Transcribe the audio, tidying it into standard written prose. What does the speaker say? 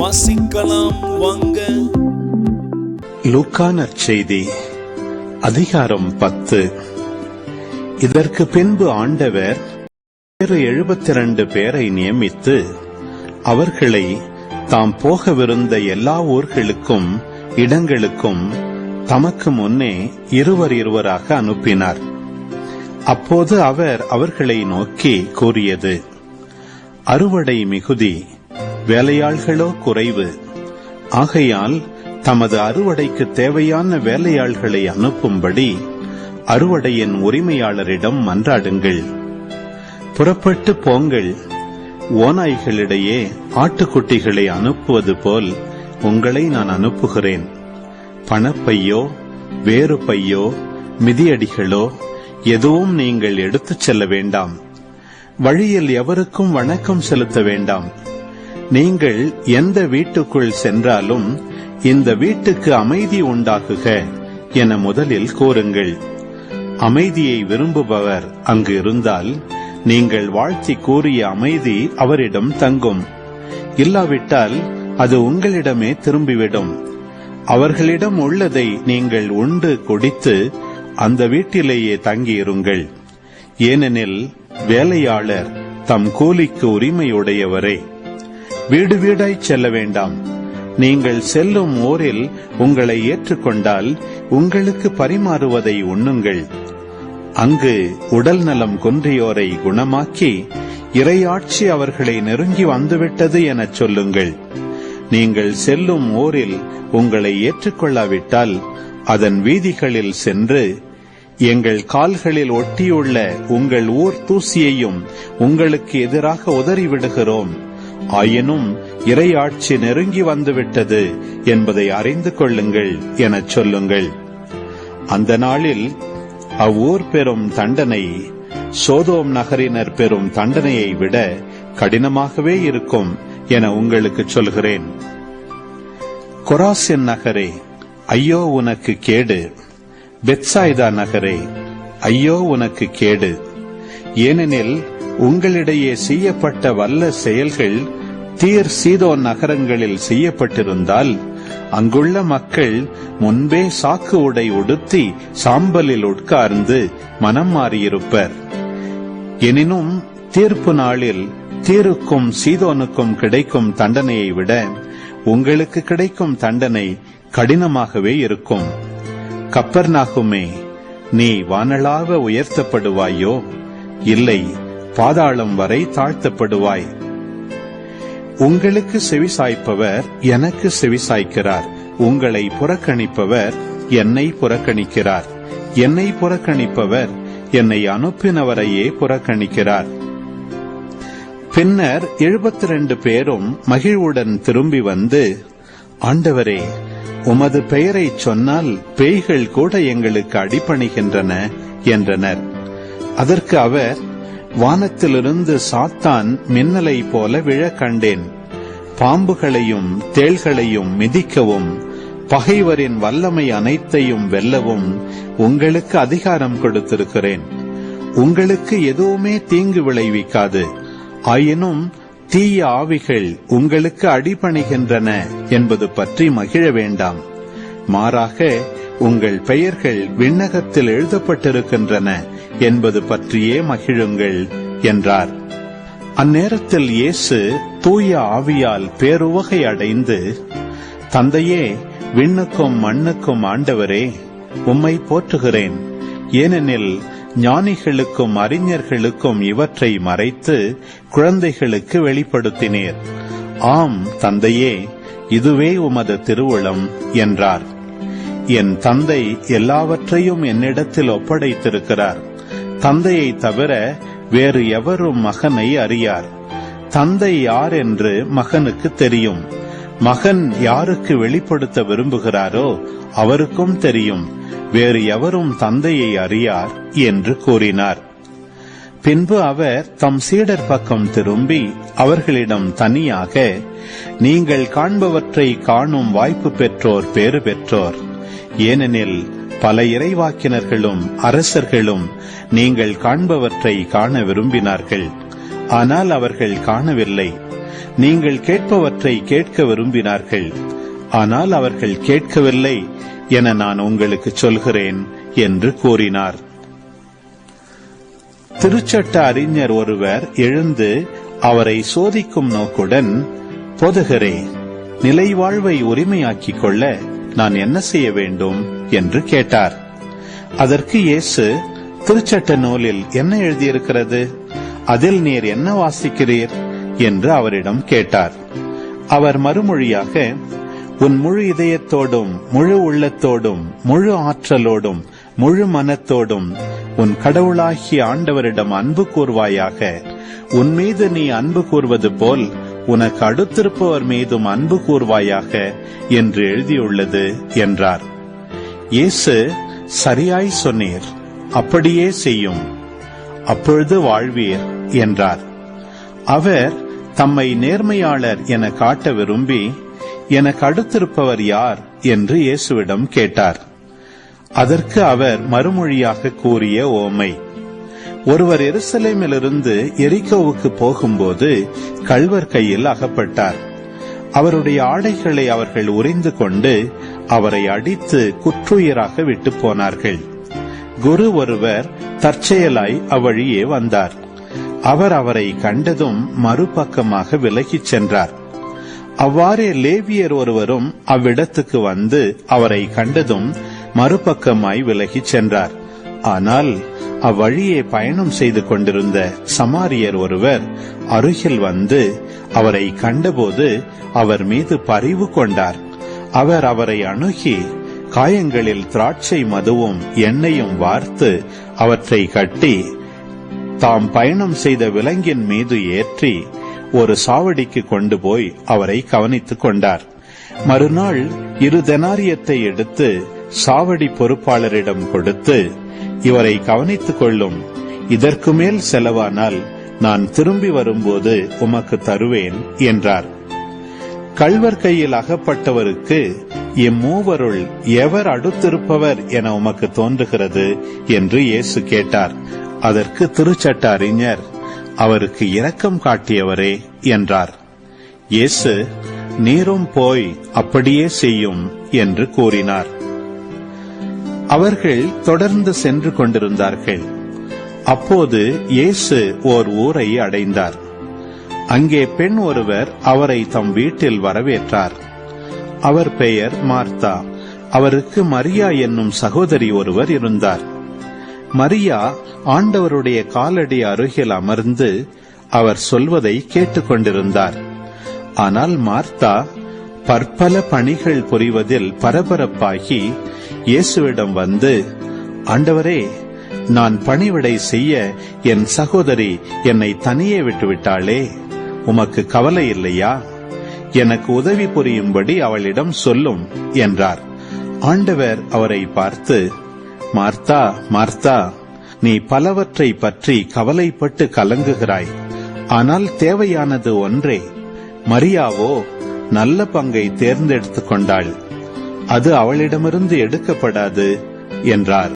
வாசிக்கலாம் வாங்க. லூக்கா நற்செய்தி அதிகாரம் 10. இதற்கு பின்பு ஆண்டவர் வேறு 72 பேரை நியமித்து அவர்களை தாம் போகவிருந்த எல்லா ஊர்களுக்கும் இடங்களுக்கும் தமக்கு முன்னே இருவராக அனுப்பினார். அப்போது அவர் அவர்களை நோக்கி கூறியது, அறுவடை மிகுதி, வேலையாள்களோ குறைவு. ஆகையால் தமது அறுவடைக்கு தேவையான வேலையாள்களை அனுப்பும்படி அறுவடையின் உரிமையாளரிடம் மன்றாடுங்கள். புறப்பட்டு போங்கள். ஓநாய்களிடையே ஆட்டுக்குட்டிகளை அனுப்புவது போல் உங்களை நான் அனுப்புகிறேன். பணப்பையோ வேறு பையோ மிதியடிகளோ எதுவும் நீங்கள் எடுத்துச் செல்ல வேண்டாம். வழியில் எவருக்கும் வணக்கம் செலுத்த வேண்டாம். நீங்கள் எந்த வீட்டுக்குள் சென்றாலும் இந்த வீட்டுக்கு அமைதி உண்டாகுக என முதலில் கூறுங்கள். அமைதியை விரும்புபவர் அங்கு இருந்தால் நீங்கள் வாழ்த்தி கூறிய அமைதி அவரிடம் தங்கும். இல்லாவிட்டால் அது உங்களிடமே திரும்பிவிடும். அவர்களிடம் உள்ளதை நீங்கள் உண்டு குடித்து அந்த வீட்டிலேயே தங்கியிருங்கள். ஏனெனில் வேலையாளர் தம் கூலிக்கு உரிமையுடையவரே. வீடு வீடாய் செல்ல வேண்டாம். நீங்கள் செல்லும் ஊரில் உங்களை ஏற்றுக்கொண்டால் உங்களுக்கு பரிமாறுவதை உண்ணுங்கள். அங்கு உடல் நலம் குன்றியோரை குணமாக்கி இறையாட்சி அவர்களை நெருங்கி வந்துவிட்டது எனச் சொல்லுங்கள். நீங்கள் செல்லும் ஊரில் உங்களை ஏற்றுக்கொள்ளாவிட்டால் அதன் வீதிகளில் சென்று எங்கள் கால்களில் ஒட்டியுள்ள உங்கள் ஊர் தூசியையும் உங்களுக்கு எதிராக உதறிவிடுகிறோம். ஆயினும் இறையாட்சி நெருங்கி வந்துவிட்டது என்பதை அறிந்து கொள்ளுங்கள் எனச் சொல்லுங்கள். அந்த நாளில் அவ்வூர் பெறும் தண்டனை சோதோம் நகரினர் பெறும் தண்டனையை விட கடினமாகவே இருக்கும் என உங்களுக்கு சொல்கிறேன். கொராசின் நகரே, ஐயோ உனக்கு கேடு! பெத்சாய்தா நகரே, ஐயோ உனக்கு கேடு! ஏனெனில் உங்களிடையே செய்யப்பட்ட வல்ல செயல்கள் தீர் சீதோன் நகரங்களில் செய்யப்பட்டிருந்தால் அங்குள்ள மக்கள் முன்பே சாக்கு உடை உடுத்தி சாம்பலில் உட்கார்ந்து மனம் மாறியிருப்பர். எனினும் தீர்ப்பு நாளில் தீருக்கும் சீதோனுக்கும் கிடைக்கும் தண்டனையை விட உங்களுக்கு கிடைக்கும் தண்டனை கடினமாகவே இருக்கும். கப்பர்நாகுமே, நீ வானளாவ உயர்த்தப்படுவாயோ? இல்லை, பாதாளம் வரை தாழ்த்தப்படுவாய். உங்களுக்கு செவிசாய்ப்பவர் எனக்கு செவிசாய்க்கிறார். உங்களை புறக்கணிப்பவர் என்னை புறக்கணிக்கிறார். என்னை புறக்கணிப்பவர் என்னை அனுப்பினவரையே புறக்கணிக்கிறார். பின்னர் 72 பேரும் மகிழ்வுடன் திரும்பி வந்து, ஆண்டவரே, உமது பெயரை சொன்னால் பேய்கள் கூட எங்களுக்கு அடிபணிகின்றன என்றனர். அதற்கு அவர், வானத்திலிருந்து சாத்தான் மின்னலை போல விழ கண்டேன். பாம்புகளையும் தேள்களையும் மிதிக்கவும் பகைவரின் வல்லமை அனைத்தையும் வெல்லவும் உங்களுக்கு அதிகாரம் கொடுத்திருக்கிறேன். உங்களுக்கு எதுவுமே தீங்கு விளைவிக்காது. ஆயினும் தீய ஆவிகள் உங்களுக்கு அடிபணிகின்றன என்பது பற்றி மகிழ வேண்டாம். மாறாக உங்கள் பெயர்கள் விண்ணகத்தில் எழுதப்பட்டிருக்கின்றன என்பது பற்றியே மகிழுங்கள் என்றார். அந்நேரத்தில் இயேசு தூய ஆவியால் பேருவகை அடைந்து, தந்தையே, விண்ணுக்கும் மண்ணுக்கும் ஆண்டவரே, உம்மை போற்றுகிறேன். ஏனெனில் ஞானிகளுக்கும் அறிஞர்களுக்கும் இவற்றை மறைத்து குழந்தைகளுக்கு வெளிப்படுத்தினீர். ஆம் தந்தையே, இதுவே உமது திருவுளம் என்றார். என் தந்தை எல்லாவற்றையும் என்னிடத்தில் ஒப்படைத்திருக்கிறார். தந்தையை தவிர வேறு எவரும் மகனை அறியார். தந்தை யார் என்று மகனுக்கு தெரியும். மகன் யாருக்கு வெளிப்படுத்த விரும்புகிறாரோ அவருக்கும் தெரியும். வேறு எவரும் தந்தையை அறியார் என்று கூறினார். பின்பு அவர் தம் சீடர் பக்கம் திரும்பி அவர்களிடம் தனியாக, நீங்கள் காண்பவற்றை காணும் வாய்ப்பு பெற்றோர் பேறு பெற்றோர். ஏனெனில் பல இறைவாக்கினர்களும் அரசர்களும் நீங்கள் காண்பவற்றை காண விரும்பினார்கள், ஆனால் அவர்கள் காணவில்லை. நீங்கள் கேட்பவற்றை கேட்க விரும்பினார்கள், ஆனால் அவர்கள் கேட்கவில்லை என நான் உங்களுக்கு சொல்கிறேன் என்று கூறினார். திருச்சட்ட அறிஞர் ஒருவர் எழுந்து அவரை சோதிக்கும் நோக்குடன், போதகரே, நிலை வாழ்வை உரிமையாக்கிக் கொள்ள நான் என்ன செய்ய வேண்டும் என்று கேட்டார். அதற்கு இயேசு, திருச்சட்ட நூலில் என்ன எழுதியிருக்கிறது? அதில் நீர் என்ன வாசிக்கிறீர் என்று அவரிடம் கேட்டார். அவர் மறுமொழியாக, உன் முழு இதயத்தோடும் முழு உள்ளத்தோடும் முழு ஆற்றலோடும் முழு மனத்தோடும் உன் கடவுளாகிய ஆண்டவரிடம் அன்பு கூர்வாயாக. உன் மீது நீ அன்பு கூர்வது போல் உனக்கு அடுத்திருப்பவர் மீதும் அன்பு கூர்வாயாக என்று எழுதியுள்ளது என்றார். இயேசு, சரியாய் சொன்னீர், அப்படியே செய்யும், அப்பொழுது வாழ்வீர் என்றார். அவர் தம்மை நேர்மையாளர் என காட்ட விரும்பி, எனக்கு அடுத்திருப்பவர் யார் என்று இயேசுவிடம் கேட்டார். அதற்கு அவர் மறுமொழியாக கூறிய ஓமை, ஒருவர் எருசலேமிலிருந்து எரிகோவுக்கு போகும்போது கள்வர் கையில் அகப்பட்டார். அவருடைய ஆடைகளை அவர்கள் உரிந்து கொண்டு அவரை அடித்து குற்றுயிராக விட்டு போனார்கள். குரு ஒருவர் தற்செயலாய் அவ்வழியே வந்தார். அவர் அவரை கண்டதும் மறுபக்கமாக விலகிச் சென்றார். அவ்வாறே லேவியர் ஒருவரும் அவ்விடத்துக்கு வந்து அவரை கண்டதும் மறுபக்கமாய் விலகிச் சென்றார். ஆனால் அவ்வழியே பயணம் செய்து கொண்டிருந்த சமாரியர் ஒருவர் அருகில் வந்து அவரை கண்டபோது அவர் மீது பரிவு கொண்டார். அவர் அவரை அணுகி காயங்களில் திராட்சை மதுவும் எண்ணெயும் வார்த்து அவற்றை கட்டி தாம் பயணம் செய்த விலங்கின் மீது ஏற்றி ஒரு சாவடிக்கு கொண்டு போய் அவரை கவனித்துக் கொண்டார். மறுநாள் 2 தெனாரியத்தை எடுத்து சாவடி பொறுப்பாளரிடம் கொடுத்து, இவரை கவனித்துக் கொள்ளும், இதற்கு மேல் செலவானால் நான் திரும்பி வரும்போது உமக்கு தருவேன் என்றார். கள்வர் கையில் அகப்பட்டவருக்கு, இம்மூவருள் எவர் அடுத்திருப்பவர் என உமக்கு தோன்றுகிறது என்று இயேசு கேட்டார். அதற்கு திருச்சட்ட அறிஞர், அவருக்கு இரக்கம் காட்டியவரே என்றார். இயேசு, நீரும் போய் அப்படியே செய்யும் என்று கூறினார். அவர்கள் தொடர்ந்து சென்று கொண்டிருந்தார்கள். அப்போது இயேசு ஓர் ஊரை அடைந்தார். அங்கே பெண் ஒருவர் அவரை தம் வீட்டில் வரவேற்றார். அவர் பெயர் மார்த்தா. அவருக்கு மரியா என்னும் சகோதரி ஒருவர் இருந்தார். மரியா ஆண்டவருடைய காலடி அருகில் அமர்ந்து அவர் சொல்வதை கேட்டுக்கொண்டிருந்தார். ஆனால் மார்த்தா பற்பல பணிகள் புரிவதில் பரபரப்பாகி இயேசுவிடம் வந்து, ஆண்டவரே, நான் பணிவிடை செய்ய என் சகோதரி என்னை தனியே விட்டுவிட்டாளே, உமக்கு கவலை இல்லையா? எனக்கு உதவி புரியும்படி அவளிடம் சொல்லும் என்றார். ஆண்டவர் அவரை பார்த்து, மார்த்தா, மார்த்தா, நீ பலவற்றை பற்றி கவலைப்பட்டு கலங்குகிறாய். ஆனால் தேவையானது ஒன்றே. மரியாவோ நல்ல பங்கை தேர்ந்தெடுத்துக் கொண்டாள். அது அவளிடமிருந்து எடுக்கப்படாது என்றார்.